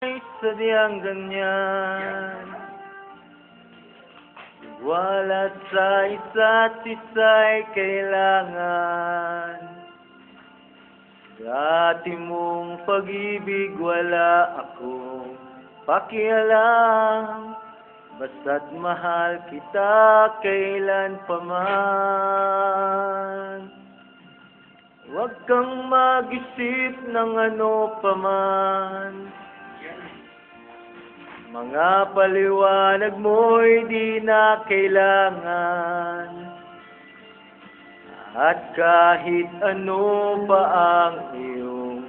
Ay sadyang ganyan, wala sa isa't isa'y kailangan. Dati mong pag-ibig wala akong pakialam, basta't mahal kita kailan pa man. Huwag kang mag-isip ng ano pa man, mga paliwanag mo'y di na kailangan. At kahit ano pa ang iyong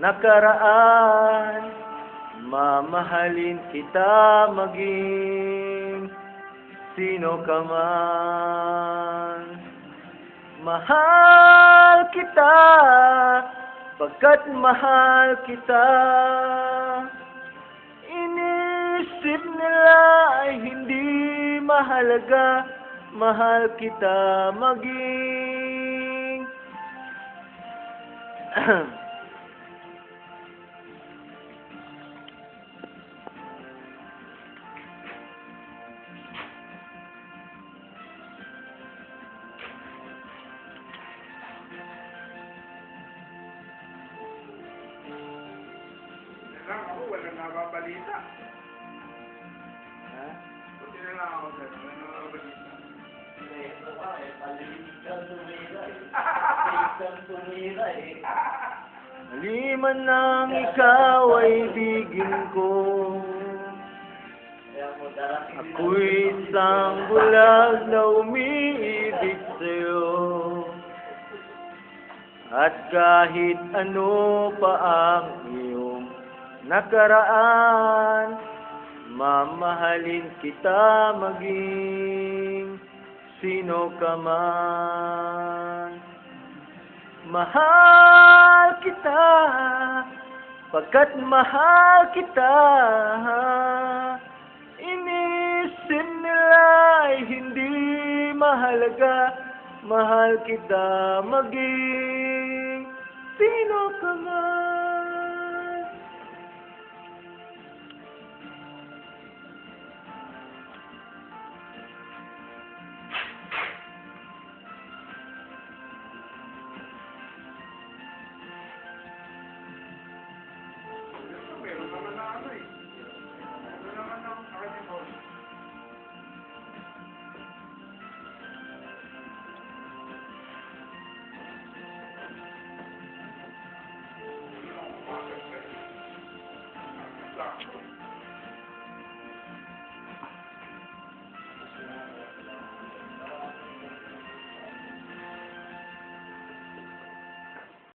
nakaraan, mamahalin kita maging sino ka man. Mahal kita, pagkat mahal kita. Inisip nila ay hindi mahalaga, mahal kita maging lang ako, walang nababalita. Ha? Buti na lang ako dyan, walang nababalita. Ito ka eh, palilig kang tumira eh. Palilig kang tumira eh. Maliman nang ikaw ay ibigin ko, ako'y isang bulag na umiibig sa'yo. At kahit ano pa ang iyong nakaraan, mamahalin kita maging sino ka man. Mahal kita, pagkat mahal kita. Inisip nila ay hindi mahalaga, mahal kita maging sino ka man. Meron naman na ano eh. Meron naman na nakatipon.